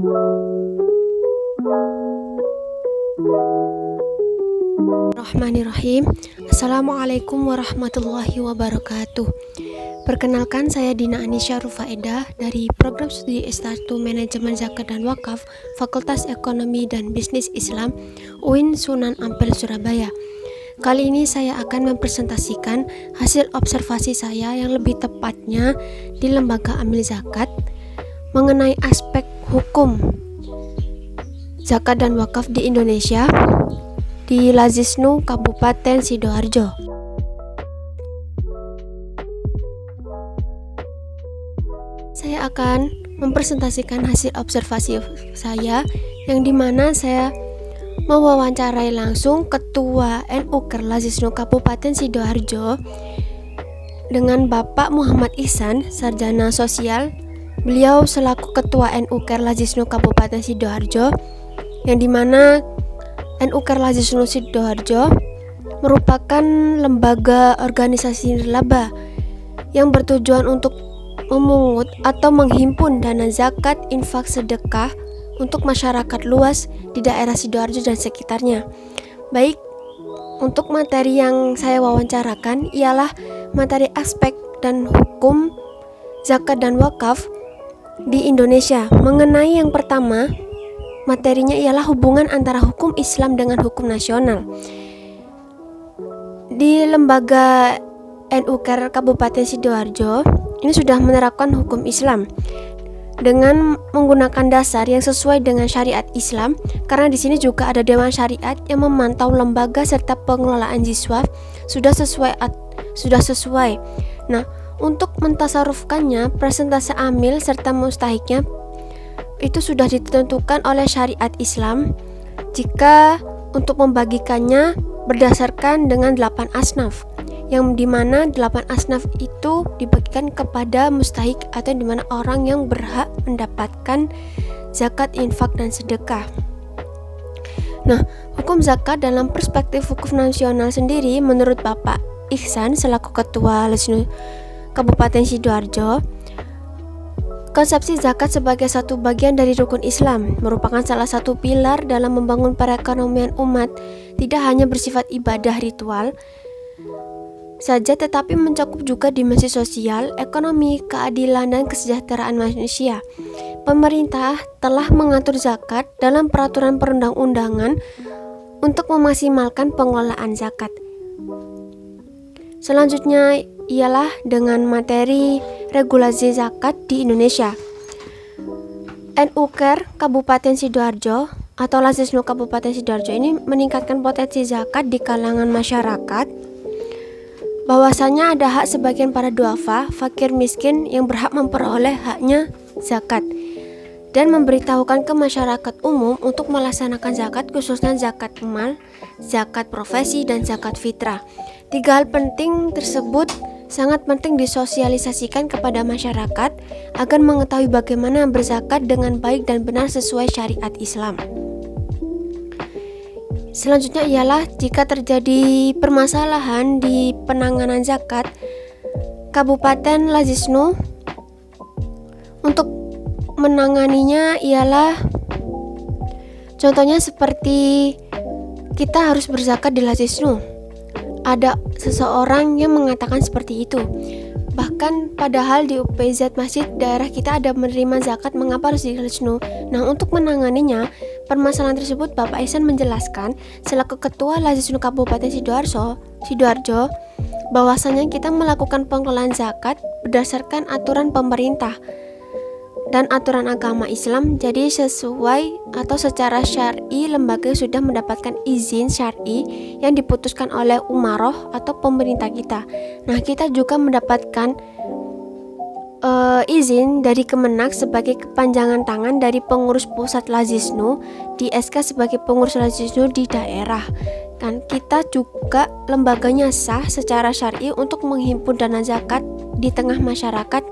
Bismillahirrahmanirrahim. Assalamualaikum warahmatullahi wabarakatuh. Perkenalkan, saya Dina Anisha Rufaedah dari Program Studi S1 Manajemen Zakat dan Wakaf Fakultas Ekonomi dan Bisnis Islam UIN Sunan Ampel Surabaya. Kali ini saya akan mempresentasikan hasil observasi saya yang lebih tepatnya di Lembaga Amil Zakat mengenai aspek hukum zakat dan wakaf di Indonesia di Lazisnu Kabupaten Sidoarjo. Saya akan mempresentasikan hasil observasi saya yang dimana saya mewawancarai langsung Ketua NUKER Lazisnu Kabupaten Sidoarjo dengan Bapak Muhammad Ihsan, Sarjana Sosial. Beliau selaku Ketua NUKER Lazisnu Kabupaten Sidoarjo, yang dimana NUKER Lazisnu Sidoarjo merupakan lembaga organisasi nirlaba yang bertujuan untuk memungut atau menghimpun dana zakat, infak, sedekah untuk masyarakat luas di daerah Sidoarjo dan sekitarnya. Baik, untuk materi yang saya wawancarakan ialah materi aspek dan hukum zakat dan wakaf di Indonesia. Mengenai yang pertama, materinya ialah hubungan antara hukum Islam dengan hukum nasional. Di lembaga NUKER Kabupaten Sidoarjo ini sudah menerapkan hukum Islam dengan menggunakan dasar yang sesuai dengan syariat Islam, karena di sini juga ada Dewan Syariat yang memantau lembaga serta pengelolaan ziswaf sudah sesuai. Nah, untuk mentasarufkannya, persentase amil serta mustahiknya itu sudah ditentukan oleh syariat Islam, jika untuk membagikannya berdasarkan dengan 8 asnaf, yang dimana 8 asnaf itu dibagikan kepada mustahik atau dimana orang yang berhak mendapatkan zakat, infak, dan sedekah. Nah, hukum zakat dalam perspektif hukum nasional sendiri menurut Bapak Ihsan selaku Ketua Lazisnu Kabupaten Sidoarjo, konsepsi zakat sebagai satu bagian dari rukun Islam merupakan salah satu pilar dalam membangun perekonomian umat, tidak hanya bersifat ibadah ritual saja, tetapi mencakup juga dimensi sosial, ekonomi, keadilan, dan kesejahteraan manusia. Pemerintah telah mengatur zakat dalam peraturan perundang-undangan untuk memaksimalkan pengelolaan zakat. Selanjutnya ialah dengan materi regulasi zakat di Indonesia. NUKER Kabupaten Sidoarjo atau Lazisnu Kabupaten Sidoarjo ini meningkatkan potensi zakat di kalangan masyarakat, bahwasanya ada hak sebagian para duafa, fakir miskin yang berhak memperoleh haknya zakat, dan memberitahukan ke masyarakat umum untuk melaksanakan zakat, khususnya zakat mal, zakat profesi, dan zakat fitrah. 3 hal penting tersebut sangat penting disosialisasikan kepada masyarakat agar mengetahui bagaimana berzakat dengan baik dan benar sesuai syariat Islam. Selanjutnya ialah jika terjadi permasalahan di penanganan zakat, Kabupaten Lazisnu untuk menanganinya ialah contohnya seperti kita harus berzakat di Lazisnu. Ada seseorang yang mengatakan seperti itu. Bahkan padahal di UPZ masjid daerah kita ada menerima zakat, mengapa harus di Lazisnu? Nah, untuk menanganinya permasalahan tersebut, Bapak Ihsan menjelaskan selaku Ketua Lazisnu Kabupaten Sidoarjo bahwasanya kita melakukan pengelolaan zakat berdasarkan aturan pemerintah dan aturan agama Islam. Jadi sesuai atau secara syar'i lembaga sudah mendapatkan izin syar'i yang diputuskan oleh umaroh atau pemerintah kita. Nah, kita juga mendapatkan izin dari Kemenak sebagai kepanjangan tangan dari pengurus pusat Lazisnu di SK sebagai pengurus Lazisnu di daerah. Dan kita juga lembaganya sah secara syar'i untuk menghimpun dana zakat di tengah masyarakat.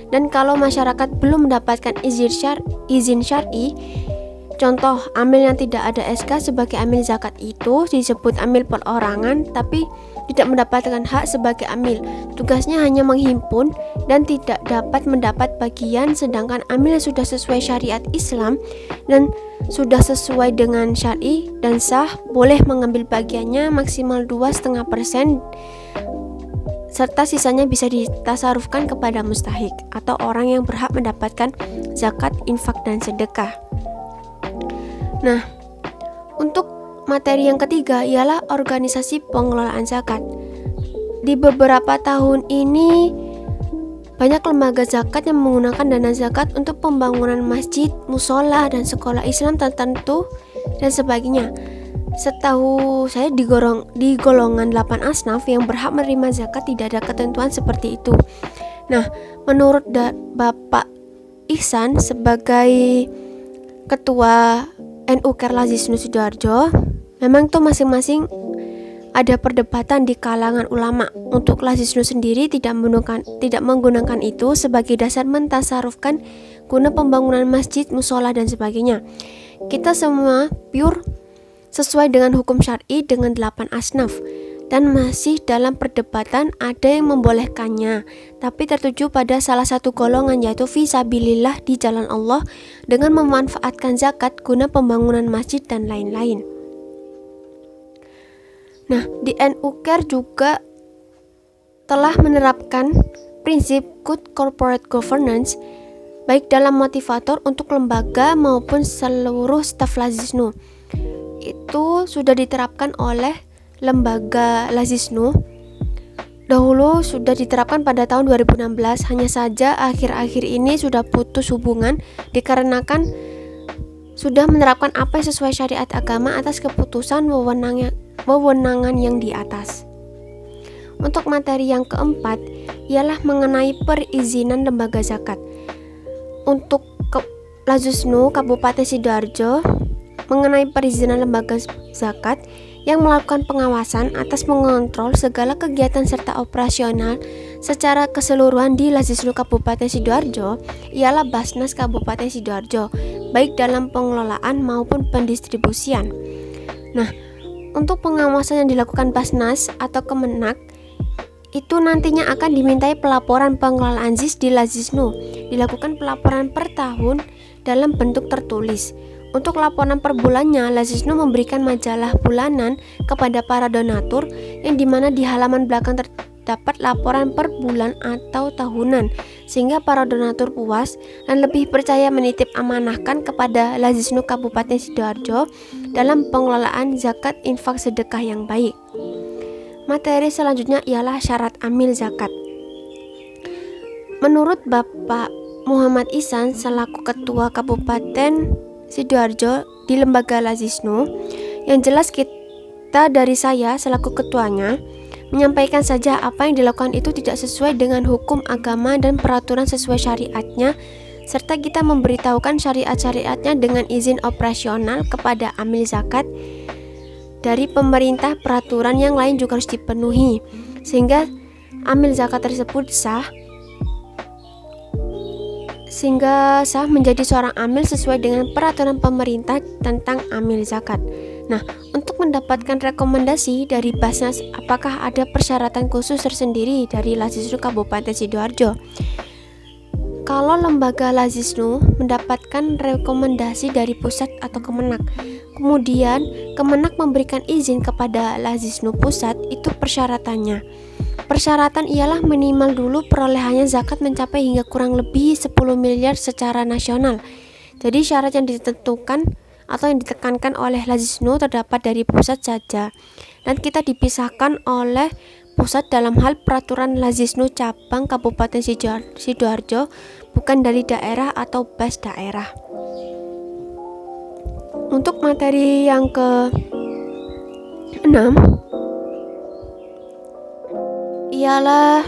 Dan kalau masyarakat belum mendapatkan izin syar'i, Contoh, amil yang tidak ada SK sebagai amil zakat itu disebut amil perorangan, tapi tidak mendapatkan hak sebagai amil. Tugasnya hanya menghimpun dan tidak dapat mendapat bagian, sedangkan amil yang sudah sesuai syariat Islam dan sudah sesuai dengan syar'i dan sah boleh mengambil bagiannya maksimal 2,5%, serta sisanya bisa ditasarufkan kepada mustahik atau orang yang berhak mendapatkan zakat, infak, dan sedekah. Nah, untuk materi yang ketiga ialah organisasi pengelolaan zakat. Di beberapa tahun ini banyak lembaga zakat yang menggunakan dana zakat untuk pembangunan masjid, musola, dan sekolah Islam tertentu dan sebagainya. Setahu saya di golongan 8 asnaf yang berhak menerima zakat tidak ada ketentuan seperti itu. Nah, menurut Bapak Ihsan sebagai Ketua NU Kerlazisnu Sidoarjo, memang tuh masing-masing ada perdebatan di kalangan ulama. Untuk Lazisnu sendiri tidak menggunakan itu sebagai dasar mentasarufkan guna pembangunan masjid, musola, dan sebagainya. Kita semua pure sesuai dengan hukum syar'i dengan 8 asnaf, dan masih dalam perdebatan ada yang membolehkannya, tapi tertuju pada salah satu golongan, yaitu fisabilillah, di jalan Allah, dengan memanfaatkan zakat guna pembangunan masjid dan lain-lain. Nah, di NU Care juga telah menerapkan prinsip good corporate governance baik dalam motivator untuk lembaga maupun seluruh staf Lazisnu. Itu sudah diterapkan oleh lembaga Lazisnu. Dahulu sudah diterapkan pada tahun 2016, hanya saja akhir-akhir ini sudah putus hubungan dikarenakan sudah menerapkan apa yang sesuai syariat agama atas keputusan wewenangan yang di atas. Untuk materi yang keempat ialah mengenai perizinan lembaga zakat. Untuk Lazisnu Kabupaten Sidoarjo mengenai perizinan lembaga zakat yang melakukan pengawasan atas mengontrol segala kegiatan serta operasional secara keseluruhan di Lazisnu Kabupaten Sidoarjo ialah Basnas Kabupaten Sidoarjo, baik dalam pengelolaan maupun pendistribusian. Nah, untuk pengawasan yang dilakukan Basnas atau Kemenak itu nantinya akan dimintai pelaporan pengelolaan ZIS di Lazisnu. Dilakukan pelaporan per tahun dalam bentuk tertulis. Untuk laporan per bulannya, Lazisnu memberikan majalah bulanan kepada para donatur yang dimana di halaman belakang terdapat laporan per bulan atau tahunan, sehingga para donatur puas dan lebih percaya menitip amanahkan kepada Lazisnu Kabupaten Sidoarjo dalam pengelolaan zakat, infak, sedekah yang baik. Materi selanjutnya ialah syarat amil zakat. Menurut Bapak Muhammad Ihsan selaku Ketua Kabupaten Sidoarjo di lembaga Lazisnu, yang jelas kita dari saya selaku ketuanya menyampaikan saja apa yang dilakukan itu tidak sesuai dengan hukum agama dan peraturan sesuai syariatnya, serta kita memberitahukan syariat-syariatnya dengan izin operasional kepada amil zakat dari pemerintah. Peraturan yang lain juga harus dipenuhi sehingga amil zakat tersebut sah menjadi seorang amil sesuai dengan peraturan pemerintah tentang amil zakat. Nah, untuk mendapatkan rekomendasi dari Basnas, apakah ada persyaratan khusus tersendiri dari Lazisnu Kabupaten Sidoarjo? Kalau lembaga Lazisnu mendapatkan rekomendasi dari pusat atau Kemenak, kemudian Kemenak memberikan izin kepada Lazisnu pusat, itu persyaratannya. Persyaratan ialah minimal dulu perolehannya zakat mencapai hingga kurang lebih 10 miliar secara nasional. Jadi syarat yang ditentukan atau yang ditekankan oleh Lazisnu terdapat dari pusat saja, dan kita dipisahkan oleh pusat dalam hal peraturan Lazisnu cabang Kabupaten Sidoarjo, bukan dari daerah atau bas daerah. Untuk materi yang ke-6 ialah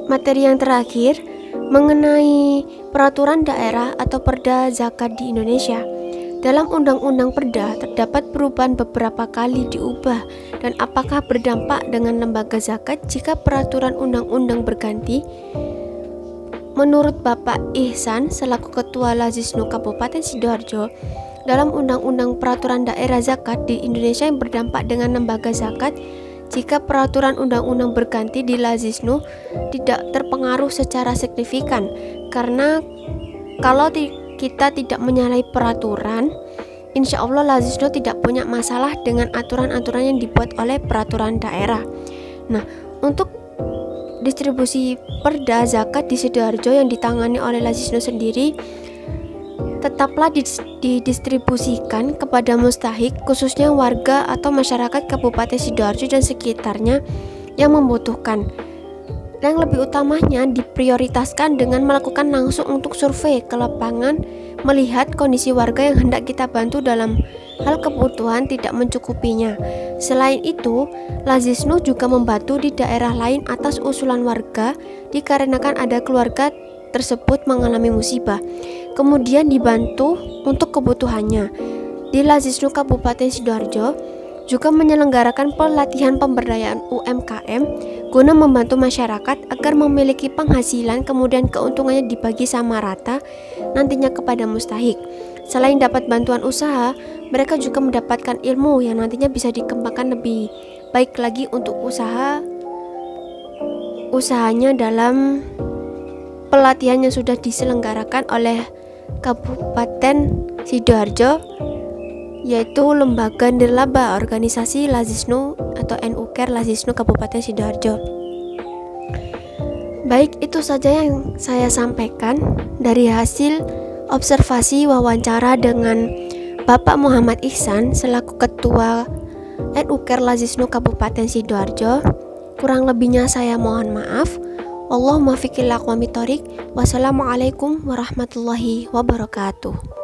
materi yang terakhir mengenai peraturan daerah atau perda zakat di Indonesia. Dalam undang-undang perda terdapat perubahan beberapa kali diubah, dan apakah berdampak dengan lembaga zakat jika peraturan undang-undang berganti? Menurut Bapak Ihsan selaku Ketua Lazisnu Kabupaten Sidoarjo, dalam Undang-Undang Peraturan Daerah Zakat di Indonesia yang berdampak dengan lembaga zakat, jika peraturan undang-undang berganti di Lazisnu tidak terpengaruh secara signifikan, karena kalau kita tidak menyalahi peraturan, insya Allah Lazisnu tidak punya masalah dengan aturan-aturan yang dibuat oleh peraturan daerah. Nah, untuk distribusi perda zakat di Sidoarjo yang ditangani oleh Lazisnu sendiri tetaplah didistribusikan kepada mustahik, khususnya warga atau masyarakat Kabupaten Sidoarjo dan sekitarnya yang membutuhkan. Yang lebih utamanya diprioritaskan dengan melakukan langsung untuk survei ke lapangan, melihat kondisi warga yang hendak kita bantu dalam hal kebutuhan tidak mencukupinya. Selain itu, Lazisnu juga membantu di daerah lain atas usulan warga dikarenakan ada keluarga tersebut mengalami musibah, kemudian dibantu untuk kebutuhannya. Di Lazisnu Kabupaten Sidoarjo juga menyelenggarakan pelatihan pemberdayaan UMKM guna membantu masyarakat agar memiliki penghasilan, kemudian keuntungannya dibagi sama rata nantinya kepada mustahik. Selain dapat bantuan usaha, mereka juga mendapatkan ilmu yang nantinya bisa dikembangkan lebih baik lagi untuk usahanya dalam pelatihan yang sudah diselenggarakan oleh Kabupaten Sidoarjo, yaitu Lembaga Nirlaba Organisasi Lazisnu atau NUKER Lazisnu Kabupaten Sidoarjo. Baik, itu saja yang saya sampaikan dari hasil observasi wawancara dengan Bapak Muhammad Ihsan selaku Ketua NUKER Lazisnu Kabupaten Sidoarjo. Kurang lebihnya saya mohon maaf. Allahumma fiqil aqwami thoriq. Wassalamualaikum warahmatullahi wabarakatuh.